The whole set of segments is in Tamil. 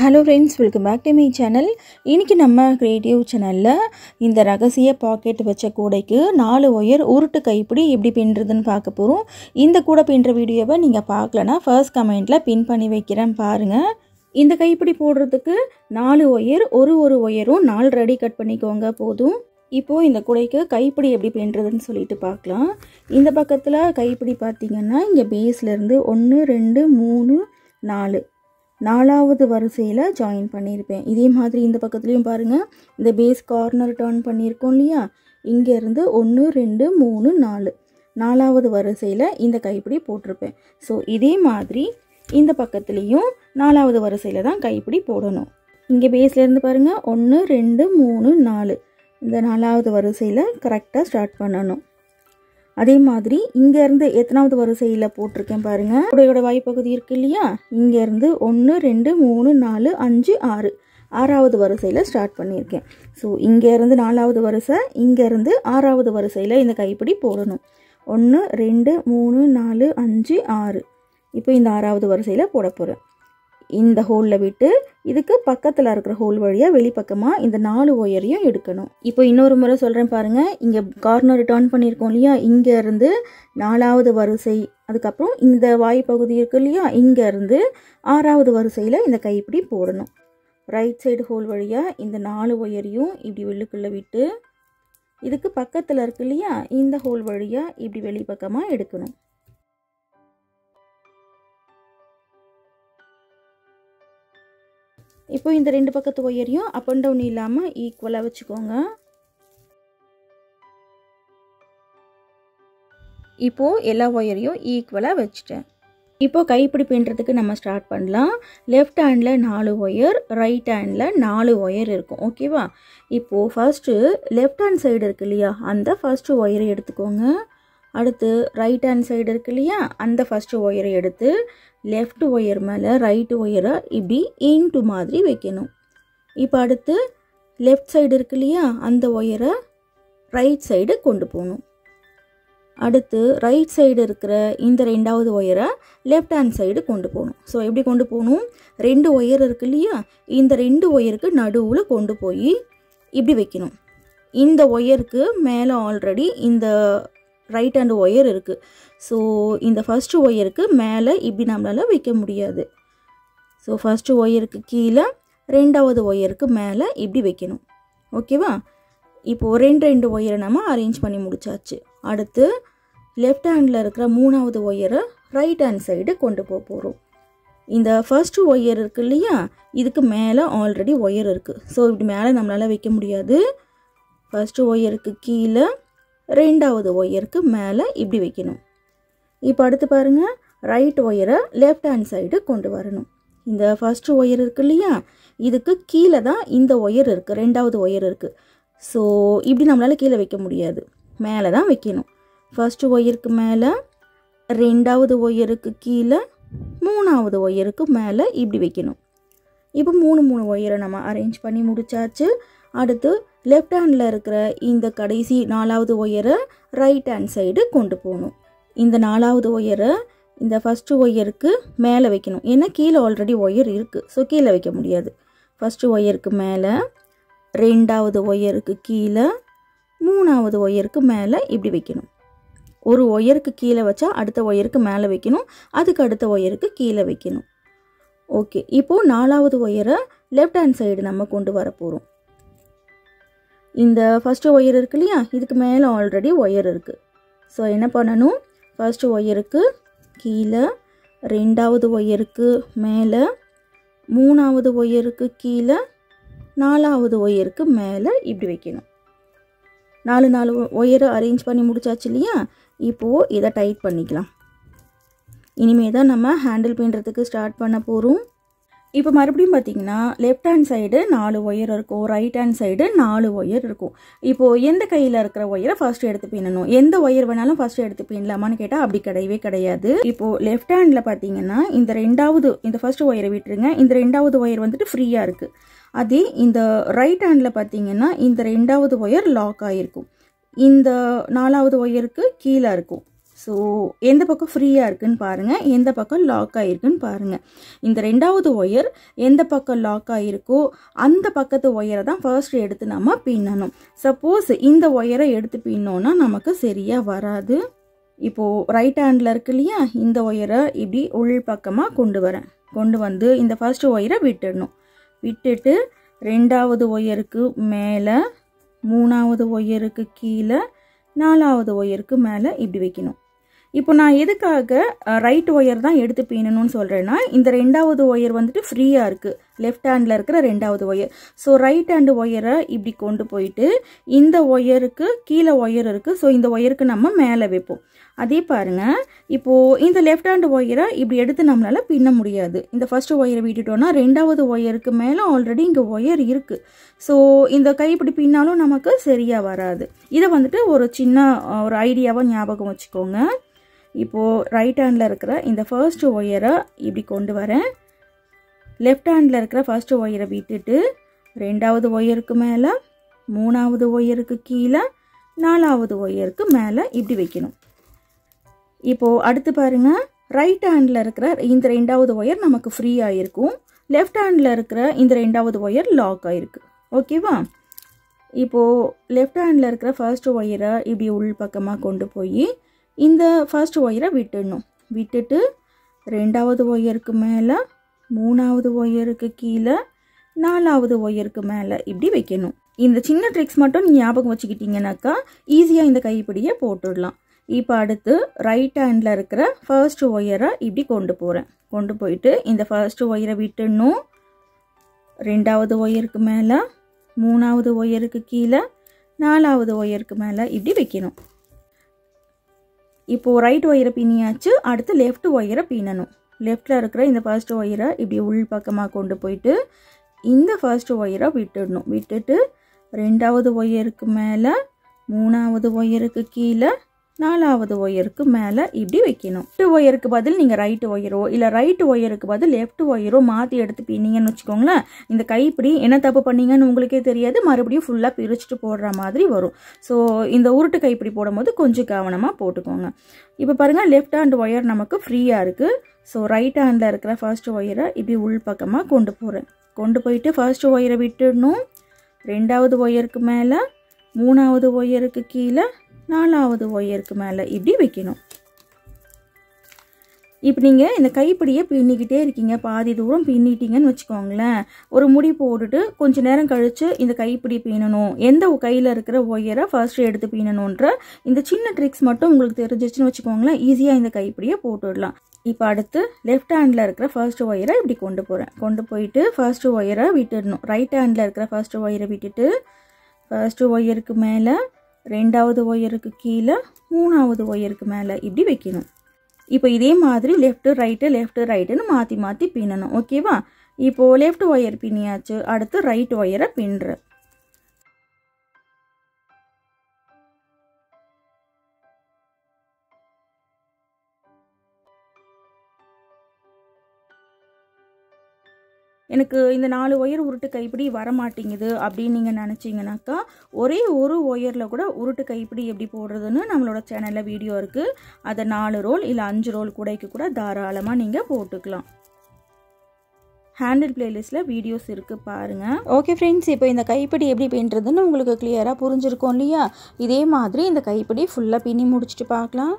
Hello friends, welcome back to my channel. இன்னைக்கு நம்ம கிரியேட்டிவ் சேனல்ல இந்த ரகசிய பாக்கெட் வச்ச கூடைக்கு 4 ஒயர் உருட்டு கைப்பிடி எப்படி பின்றதுன்னு பார்க்க போறோம். இந்த கூடை பின்ற வீடியோவை நீங்க பார்க்கலனா ஃபர்ஸ்ட் கமெண்ட்ல பின் பண்ணி வைக்கிறேன் பாருங்க. இந்த கைப்பிடி போடுறதுக்கு 4 ஒயர் ஒரு ஒயரும் 4 ரெடி கட் பண்ணிக்கோங்க போதும். இப்போ இந்த கூடைக்கு கைப்பிடி எப்படி பின்றதுன்னு சொல்லிட்டு பார்க்கலாம். இந்த பக்கத்துல கைப்பிடி பாத்தீங்கன்னா இங்க பேஸ்ல இருந்து 1 2 3 4 நாலாவது வரிசையில் ஜாயின் பண்ணியிருப்பேன். இதே மாதிரி இந்த பக்கத்துலேயும் பாருங்கள், இந்த பேஸ் கார்னர் டர்ன் பண்ணியிருக்கோம் இல்லையா, இங்கேருந்து 1 2 3 4 நாலாவது வரிசையில் இந்த கைப்பிடி போட்டிருப்பேன். ஸோ இதே மாதிரி இந்த பக்கத்துலேயும் நாலாவது வரிசையில் தான் கைப்பிடி போடணும். இங்கே பேஸ்லேருந்து பாருங்கள் 1 2 3 4 இந்த நாலாவது வரிசையில் கரெக்டாக ஸ்டார்ட் பண்ணணும். அதே மாதிரி இங்கேருந்து எத்தனாவது வரிசையில் போட்டிருக்கேன் பாருங்கள், கூடையோட வாய்ப்பகுதி இருக்கு இல்லையா, இங்கேருந்து 1 2 3 4 5 6 ஆறாவது வரிசையில் ஸ்டார்ட் பண்ணியிருக்கேன். ஸோ இங்கேருந்து நாலாவது வரிசை, இங்கேருந்து ஆறாவது வரிசையில் இந்த கைப்பிடி போடணும். 1 2 3 4 5 6 இப்போ இந்த ஆறாவது வரிசையில் போட போகிறேன். இந்த ஹோலில் விட்டு இதுக்கு பக்கத்தில் இருக்கிற ஹோல் வழியாக வெளிப்பக்கமாக இந்த 4 ஒயரையும் எடுக்கணும். இப்போ இன்னொரு முறை சொல்கிறேன் பாருங்கள், இங்கே கார்னர் டர்ன் பண்ணியிருக்கோம் இல்லையா, இங்கேருந்து நாலாவது வரிசை, அதுக்கப்புறம் இந்த வாய்ப்பகுதி இருக்கு இல்லையா, இங்கேருந்து ஆறாவது வரிசையில் இந்த கைப்பிடி போடணும். ரைட் சைடு ஹோல் வழியாக இந்த 4 ஒயரையும் இப்படி வெளிக்குள்ளே விட்டு இதுக்கு பக்கத்தில் இருக்கு இல்லையா, இந்த ஹோல் வழியாக இப்படி வெளிப்பக்கமாக எடுக்கணும். இப்போ இந்த ரெண்டு பக்கத்து ஒயரையும் அப் அண்ட் டவுன் இல்லாமல் ஈக்குவலாக வச்சுக்கோங்க. இப்போது எல்லா ஒயரையும் ஈக்குவலாக வச்சுட்டேன். இப்போ கைப்பிடி பின்றதுக்கு நம்ம ஸ்டார்ட் பண்ணலாம். Left handle 4 wire, right handle 4 wire இருக்கும். ஓகேவா? இப்போது ஃபர்ஸ்ட்டு லெஃப்ட் ஹேண்ட் சைடு இருக்கு இல்லையா, அந்த ஃபர்ஸ்ட்டு ஒயரை எடுத்துக்கோங்க. அடுத்து ரைட் ஹேண்ட் சைடு இருக்கு இல்லையா, அந்த ஃபர்ஸ்ட்டு ஒயரை எடுத்து லெஃப்ட் ஒயர் மேலே ரைட் ஒயரை இப்படி இன்ட்டு மாதிரி வைக்கணும். இப்போ அடுத்து லெஃப்ட் சைடு இருக்கு இல்லையா, அந்த ஒயரை ரைட் சைடு கொண்டு போகணும். அடுத்து ரைட் சைடு இருக்கிற இந்த ரெண்டாவது ஒயரை லெஃப்ட் ஹேண்ட் சைடு கொண்டு போகணும். ஸோ எப்படி கொண்டு போகணும், 2 ஒயர் இருக்கு இல்லையா, இந்த 2 ஒயருக்கு நடுவில் கொண்டு போய் இப்படி வைக்கணும். இந்த ஒயருக்கு மேலே ஆல்ரெடி இந்த ரைட் ஹேண்ட் ஒயர் இருக்குது. ஸோ இந்த ஃபஸ்ட்டு ஒயருக்கு மேலே இப்படி நம்மளால் வைக்க முடியாது. ஸோ ஃபஸ்ட்டு ஒயருக்கு கீழே ரெண்டாவது ஒயருக்கு மேலே இப்படி வைக்கணும். ஓகேவா? இப்போது 2 ஒயரை நம்ம அரேஞ்ச் பண்ணி முடிச்சாச்சு. அடுத்து லெஃப்ட் ஹேண்டில் இருக்கிற 3வது ஒயரை ரைட் ஹேண்ட் சைடு கொண்டு போக போகிறோம். இந்த ஃபர்ஸ்ட் ஒயர் இருக்கு இல்லையா, இதுக்கு மேலே ஆல்ரெடி ஒயர் இருக்குது. ஸோ இப்படி மேலே நம்மளால் வைக்க முடியாது. ஃபஸ்ட்டு ஒயருக்கு கீழே ரெண்டாவது ஒயருக்கு மேலே இப்படி வைக்கணும். இப்போ அடுத்து பாருங்கள், ரைட் ஒயரை லெஃப்ட் ஹேண்ட் சைடு கொண்டு வரணும். இந்த ஃபர்ஸ்ட் ஒயர் இருக்கு இல்லையா, இதுக்கு கீழே தான் இந்த ஒயர் இருக்குது, ரெண்டாவது ஒயர் இருக்குது. ஸோ இப்படி நம்மளால் கீழே வைக்க முடியாது, மேலே தான் வைக்கணும். ஃபர்ஸ்ட் ஒயருக்கு மேலே, ரெண்டாவது ஒயருக்கு கீழே, 3வது ஒயருக்கு மேலே இப்படி வைக்கணும். இப்போ 3 ஒயரை நம்ம அரேஞ்ச் பண்ணி முடிச்சாச்சு. அடுத்து லெஃப்ட் ஹேண்டில் இருக்கிற இந்த கடைசி 4வது ஒயரை ரைட் ஹேண்ட் சைடு கொண்டு போகணும். இந்த 4வது ஒயரை இந்த ஃபஸ்ட்டு ஒயருக்கு மேலே வைக்கணும். ஏன்னா கீழே ஆல்ரெடி ஒயர் இருக்குது, ஸோ கீழே வைக்க முடியாது. ஃபஸ்ட்டு ஒயருக்கு மேலே, ரெண்டாவது ஒயருக்கு கீழே, 3வது ஒயருக்கு மேலே இப்படி வைக்கணும். ஒரு ஒயருக்கு கீழே வச்சா அடுத்த ஒயருக்கு மேலே வைக்கணும், அதுக்கு அடுத்த ஒயருக்கு கீழே வைக்கணும். ஓகே, இப்போது 4வது ஒயரை லெஃப்ட் ஹேண்ட் சைடு நம்ம கொண்டு வர போகிறோம். இந்த ஃபஸ்ட்டு ஒயர் இருக்கு இல்லையா, இதுக்கு மேலே ஆல்ரெடி ஒயர் இருக்குது. ஸோ என்ன பண்ணணும், ஃபஸ்ட்டு ஒயருக்கு கீழே, ரெண்டாவது ஒயருக்கு மேலே, 3வது ஒயருக்கு கீழே, 4வது ஒயருக்கு மேலே இப்படி வைக்கணும். 4 ஒயரை அரேஞ்ச் பண்ணி முடிச்சாச்சு இல்லையா. இப்போது இதை டைட் பண்ணிக்கலாம். இனிமேல் தான் நம்ம ஹேண்டில் பண்ணுறதுக்கு ஸ்டார்ட் பண்ண போகிறோம். இப்போ மறுபடியும் பார்த்தீங்கன்னா லெஃப்ட் ஹேண்ட் சைடு 4 ஒயர் இருக்கும், ரைட் ஹேண்ட் சைடு 4 ஒயர் இருக்கும். இப்போது எந்த கையில் இருக்கிற ஒயரை ஃபர்ஸ்ட் எடுத்து பின்னணும், எந்த ஒயர் வேணாலும் ஃபர்ஸ்ட் எடுத்து பின்னலாமான்னு கேட்டால் அப்படி கிடையவே கிடையாது. இப்போது லெஃப்ட் ஹேண்டில் பார்த்தீங்கன்னா இந்த ஃபர்ஸ்ட் ஒயரை விட்டுருங்க, இந்த ரெண்டாவது ஒயர் வந்துட்டு ஃப்ரீயாக இருக்குது. அதே இந்த ரைட் ஹேண்டில் பார்த்தீங்கன்னா இந்த ரெண்டாவது ஒயர் லாக் ஆகிருக்கும், இந்த 4வது ஒயருக்கு கீழே இருக்கும். ஸோ எந்த பக்கம் ஃப்ரீயாக இருக்குன்னு பாருங்கள், எந்த பக்கம் லாக் ஆகிருக்குன்னு பாருங்கள். இந்த ரெண்டாவது ஒயர் எந்த பக்கம் லாக் ஆகிருக்கோ அந்த பக்கத்து ஒயரை தான் ஃபர்ஸ்ட் எடுத்து நம்ம பின்னணும். சப்போஸ் இந்த ஒயரை எடுத்து பின்னோன்னா நமக்கு சரியாக வராது. இப்போது ரைட் ஹேண்டில் இருக்கு இல்லையா, இந்த ஒயரை இப்படி உள் பக்கமாக கொண்டு வந்து இந்த ஃபர்ஸ்ட் ஒயரை விட்டுடணும். விட்டுட்டு ரெண்டாவது ஒயருக்கு மேலே, மூணாவது ஒயருக்கு கீழே, நாலாவது ஒயருக்கு மேலே இப்படி வைக்கணும். இப்போ நான் எதுக்காக ரைட் ஒயர் தான் எடுத்து பின்னணும்னு சொல்கிறேன்னா, இந்த ரெண்டாவது ஒயர் வந்துட்டு ஃப்ரீயாக இருக்குது, லெஃப்ட் ஹேண்டில் இருக்கிற ரெண்டாவது ஒயர். ஸோ ரைட் ஹேண்டு ஒயரை இப்படி கொண்டு போயிட்டு இந்த ஒயருக்கு கீழே ஒயர் இருக்குது, ஸோ இந்த ஒயருக்கு நம்ம மேலே வைப்போம். அதே பாருங்கள், இப்போது இந்த லெஃப்ட் ஹேண்டு ஒயரை இப்படி எடுத்து நம்மளால் பின்ன முடியாது. இந்த ஃபர்ஸ்ட் ஒயரை விட்டுட்டோன்னா ரெண்டாவது ஒயருக்கு மேலே ஆல்ரெடி இங்கே ஒயர் இருக்குது. ஸோ இந்த கை இப்படி பின்னாலும் நமக்கு சரியாக வராது. இதை வந்துட்டு ஒரு சின்ன ஒரு ஐடியாவாக ஞாபகம் வச்சுக்கோங்க. இப்போது ரைட் ஹேண்டில் இருக்கிற இந்த ஃபர்ஸ்ட் ஒயரை இப்படி கொண்டு வரேன். லெஃப்ட் ஹேண்டில் இருக்கிற ஃபர்ஸ்ட் ஒயரை விட்டுட்டு ரெண்டாவது ஒயருக்கு மேலே, மூணாவது ஒயருக்கு கீழே, நாலாவது ஒயருக்கு மேலே இப்படி வைக்கணும். இப்போது அடுத்து பாருங்கள், ரைட் ஹேண்டில் இருக்கிற இந்த ரெண்டாவது ஒயர் நமக்கு ஃப்ரீ ஆகிருக்கும், லெஃப்ட் ஹேண்டில் இருக்கிற இந்த ரெண்டாவது ஒயர் லாக் ஆகிருக்கு. ஓகேவா? இப்போது லெஃப்ட் ஹேண்டில் இருக்கிற ஃபர்ஸ்ட் ஒயரை இப்படி உள் பக்கமாக கொண்டு போய் இந்த ஃபர்ஸ்ட் ஒயரை விட்டுடணும். விட்டுட்டு ரெண்டாவது ஒயருக்கு மேலே, மூணாவது ஒயருக்கு கீழே, நாலாவது ஒயருக்கு மேலே இப்படி வைக்கணும். இந்த சின்ன ட்ரிக்ஸ் மட்டும் ஞாபகம் வச்சுக்கிட்டிங்கனாக்கா ஈஸியாக இந்த கைப்பிடியை போட்டுடலாம். இப்போ அடுத்து ரைட் ஹேண்டில் இருக்கிற ஃபர்ஸ்ட் ஒயரை இப்படி கொண்டு போயிட்டு இந்த ஃபர்ஸ்ட் ஒயரை விட்டுடணும். ரெண்டாவது ஒயருக்கு மேலே, மூணாவது ஒயருக்கு கீழே, நாலாவது ஒயருக்கு மேலே இப்படி வைக்கணும். இப்போது ரைட் ஒயரை பின்னியாச்சு. அடுத்து லெஃப்ட் ஒயரை பின்னணும். லெஃப்டில் இருக்கிற இந்த ஃபர்ஸ்ட் ஒயரை இப்படி உள் பக்கமாக கொண்டு போயிட்டு இந்த ஃபர்ஸ்ட் ஒயரை விட்டுடணும். விட்டுட்டு ரெண்டாவது ஒயருக்கு மேலே, மூணாவது ஒயருக்கு கீழே, நாலாவது ஒயருக்கு மேலே இப்படி வைக்கணும். லெஃப்ட் ஒயருக்கு பதில் நீங்கள் ரைட் ஒயரோ இல்லை ரைட் ஒயருக்கு பதில் லெஃப்ட் ஒயரோ மாற்றி எடுத்து பின்னீங்கன்னு வச்சுக்கோங்களேன், இந்த கைப்பிடி என்ன தப்பு பண்ணீங்கன்னு உங்களுக்கே தெரியாது, மறுபடியும் ஃபுல்லாக பிரிச்சுட்டு போடுற மாதிரி வரும். ஸோ இந்த உருட்டு கைப்பிடி போடும்போது கொஞ்சம் கவனமாக போட்டுக்கோங்க. இப்போ பாருங்கள், லெஃப்ட் ஹேண்ட் ஒயர் நமக்கு ஃப்ரீயாக இருக்குது. ஸோ ரைட் ஹேண்டில் இருக்கிற ஃபர்ஸ்ட் ஒயரை இப்படி உள் பக்கமாக கொண்டு போயிட்டு ஃபர்ஸ்ட் ஒயரை விட்டுடணும். ரெண்டாவது ஒயருக்கு மேலே, மூணாவது ஒயருக்கு கீழே, நாலாவது ஒயருக்கு மேலே இப்படி வைக்கணும். இப்போ நீங்கள் இந்த கைப்பிடியை பின்னிக்கிட்டே இருக்கீங்க, பாதி தூரம் பின்னிட்டீங்கன்னு வச்சுக்கோங்களேன். ஒரு முடி போட்டுட்டு கொஞ்சம் நேரம் கழித்து இந்த கைப்பிடி பின்னணும், எந்த கையில் இருக்கிற ஒயரை ஃபர்ஸ்ட் எடுத்து பின்னணுன்ற இந்த சின்ன ட்ரிக்ஸ் மட்டும் உங்களுக்கு தெரிஞ்சிச்சுன்னு வச்சுக்கோங்களேன், ஈஸியாக இந்த கைப்பிடியை போட்டுடலாம். இப்போ அடுத்து லெஃப்ட் ஹேண்டில் இருக்கிற ஃபர்ஸ்ட் ஒயரை இப்படி கொண்டு போயிட்டு ஃபர்ஸ்ட் ஒயரை விட்டுடணும். ரைட் ஹேண்டில் இருக்கிற ஃபர்ஸ்ட் ஒயரை விட்டுட்டு ஃபர்ஸ்ட் ஒயருக்கு மேலே, ரெண்டாவது ஒயருக்கு கீழே, மூணாவது ஒயருக்கு மேலே இப்படி வைக்கணும். இப்போ இதே மாதிரி லெஃப்ட்டு ரைட்டுன்னு மாற்றி மாற்றி பின்னணும். ஓகேவா? இப்போது லெஃப்ட் ஒயர் பின்னியாச்சு. அடுத்து ரைட் ஒயரை பின்னுறேன். எனக்கு இந்த 4 ஒயர் உருட்டு கைப்பிடி வரமாட்டேங்குது அப்படின்னு நீங்கள் நினச்சிங்கனாக்கா, ஒரே ஒரு ஒயரில் கூட உருட்டு கைப்பிடி எப்படி போடுறதுன்னு நம்மளோட சேனலில் வீடியோ இருக்குது. அதை 4 ரோல் இல்லை 5 ரோல் கூடைக்கு கூட தாராளமாக நீங்கள் போட்டுக்கலாம். ஹேண்டில் பிளேலிஸ்ட்டில் வீடியோஸ் இருக்குது பாருங்கள். ஓகே ஃப்ரெண்ட்ஸ், இப்போ இந்த கைப்பிடி எப்படி பின்னுறதுன்னு உங்களுக்கு கிளியராக புரிஞ்சிருக்கும் இல்லையா? இதே மாதிரி இந்த கைப்பிடி ஃபுல்லாக பின்னி முடிச்சுட்டு பார்க்கலாம்.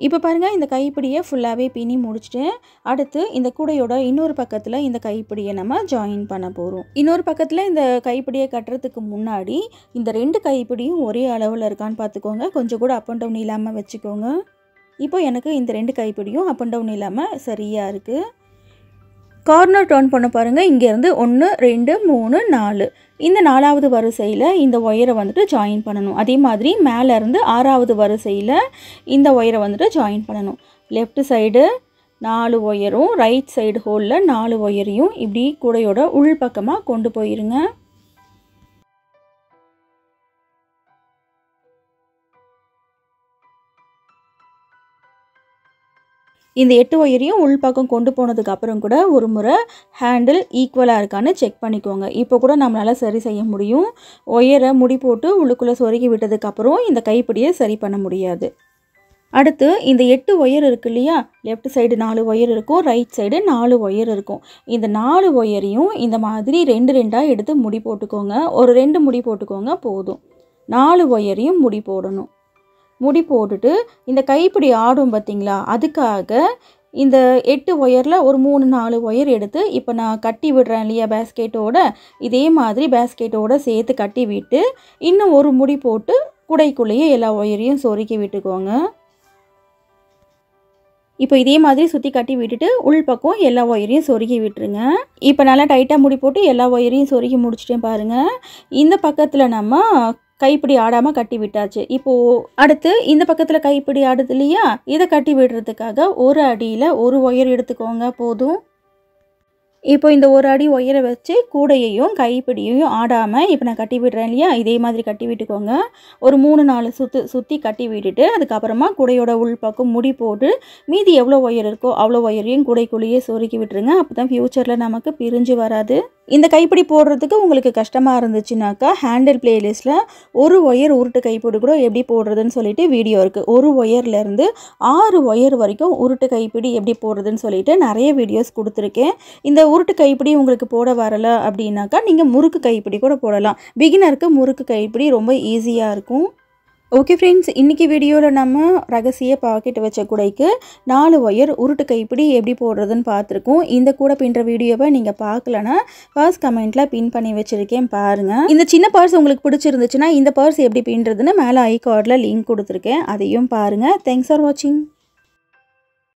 இப்போ பாருங்கள், இந்த கைப்பிடியை ஃபுல்லாகவே பின்னி முடிச்சிட்டேன். அடுத்து இந்த கூடையோட இன்னொரு பக்கத்தில் இந்த கைப்பிடியை நம்ம ஜாயின் பண்ண போகிறோம். இன்னொரு பக்கத்தில் இந்த கைப்பிடியை கட்டுறதுக்கு முன்னாடி இந்த 2 கைப்பிடியும் ஒரே அளவில் இருக்கான்னு பார்த்துக்கோங்க. கொஞ்சம் கூட அப் அண்ட் டவுன் இல்லாமல் வச்சுக்கோங்க. இப்போ எனக்கு இந்த 2 கைப்பிடியும் அப் அண்ட் டவுன் இல்லாமல் சரியாக இருக்குது. கார்னர் டர்ன் பண்ண பாருங்கள். இங்கேருந்து 1 2 3 4 இந்த 4வது வரிசையில் இந்த ஒயரை வந்துட்டு ஜாயின் பண்ணணும். அதே மாதிரி மேலேருந்து 6வது வரிசையில் இந்த ஒயரை வந்துட்டு ஜாயின் பண்ணணும். லெஃப்ட் சைடு 4 ஒயரும் ரைட் சைடு ஹோலில் 4 ஒயரையும் இப்படி கூடையோட உள் பக்கமாக கொண்டு போயிருங்க. இந்த 8 ஒயரையும் உள் பக்கம் கொண்டு போனதுக்கு அப்புறம் கூட ஒரு முறை ஹேண்டில் ஈக்குவலாக இருக்கான்னு செக் பண்ணிக்கோங்க. இப்போ கூட நம்மளால் சரி செய்ய முடியும். ஒயரை முடி போட்டு உள்ளுக்குள்ளே சொருகி விட்டதுக்கப்புறம் இந்த கைப்பிடியை சரி பண்ண முடியாது. அடுத்து இந்த 8 ஒயர் இருக்கு இல்லையா, லெஃப்ட் சைடு 4 ஒயர் இருக்கும், ரைட் சைடு 4 ஒயர் இருக்கும். இந்த 4 ஒயரையும் இந்த மாதிரி 2 2 எடுத்து முடி போட்டுக்கோங்க. ஒரு 2 முடி போட்டுக்கோங்க போதும். 4 ஒயரையும் முடி போடணும். முடி போட்டுட்டு இந்த கைப்பிடி ஆடும் பார்த்தீங்களா, அதுக்காக இந்த 8 ஒயரில் ஒரு 3 4 ஒயர் எடுத்து இப்போ நான் கட்டி விடுறேன் இல்லையா பேஸ்கெட்டோட, இதே மாதிரி பேஸ்கெட்டோட சேர்த்து கட்டி விட்டு இன்னும் ஒரு முடி போட்டு குடைக்குள்ளேயே எல்லா ஒயரையும் சொருக்கி விட்டுக்கோங்க. இப்போ இதே மாதிரி சுற்றி கட்டி விட்டுட்டு உள் பக்கம் எல்லா ஒயரையும் சொருகி விட்டுருங்க. இப்போ நல்லா டைட்டாக முடி போட்டு எல்லா ஒயரையும் சொருகி முடிச்சிட்டேன் பாருங்கள். இந்த பக்கத்தில் நம்ம கைப்பிடி ஆடாமல் கட்டி விட்டாச்சு. இப்போது அடுத்து இந்த பக்கத்தில் கைப்பிடி ஆடுது இல்லையா, இதை கட்டி விடுறதுக்காக ஒரு அடியில் ஒரு ஒயர் எடுத்துக்கோங்க போதும். இப்போ இந்த ஒரு அடி ஒயரை வச்சு கூடையையும் கைப்பிடியையும் ஆடாமல் இப்போ நான் கட்டி விடுறேன் இல்லையா, இதே மாதிரி கட்டி விட்டுக்கோங்க. ஒரு 3 4 சுற்றி கட்டி விட்டுட்டு அதுக்கப்புறமா கூடையோட உள் பக்கம் முடி போட்டு மீதி எவ்வளோ ஒயர் இருக்கோ அவ்வளோ ஒயரையும் கூடைக்குள்ளேயே சொருக்கி விட்டுருங்க. அப்போ தான் ஃப்யூச்சரில் நமக்கு பிரிஞ்சு வராது. இந்த கைப்பிடி போடுறதுக்கு உங்களுக்கு கஷ்டமாக இருந்துச்சுனாக்கா ஹேண்டில் பிளேலிஸ்ட்டில் ஒரு ஒயர் உருட்டு கைப்பிடி கூட எப்படி போடுறதுன்னு சொல்லிட்டு வீடியோ இருக்குது. ஒரு ஒயர்லேருந்து 6 ஒயர் வரைக்கும் உருட்டு கைப்பிடி எப்படி போடுறதுன்னு சொல்லிட்டு நிறைய வீடியோஸ் கொடுத்துருக்கேன். இந்த உருட்டு கைப்பிடி உங்களுக்கு போட வரலை அப்படின்னாக்கா நீங்கள் முறுக்கு கைப்பிடி கூட போடலாம். பிகினருக்கு முறுக்கு கைப்பிடி ரொம்ப ஈஸியாக இருக்கும். ஓகே ஃப்ரெண்ட்ஸ், இன்றைக்கி வீடியோவில் நம்ம ரகசிய பாக்கெட் வச்ச கூடைக்கு 4 ஒயர் உருட்டு கைப்பிடி எப்படி போடுறதுன்னு பார்த்துருக்கோம். இந்த கூடை பின்னுற வீடியோவை நீங்கள் பார்க்கலன்னா ஃபர்ஸ்ட் கமெண்ட்டில் பின் பண்ணி வச்சுருக்கேன் பாருங்கள். இந்த சின்ன பர்ஸ் உங்களுக்கு பிடிச்சிருந்துச்சுன்னா இந்த பர்ஸ் எப்படி பின்னுறதுன்னு மேலே ஐ கார்டில் லிங்க் கொடுத்துருக்கேன், அதையும் பாருங்கள். தேங்க்ஸ் ஃபார் வாட்சிங்.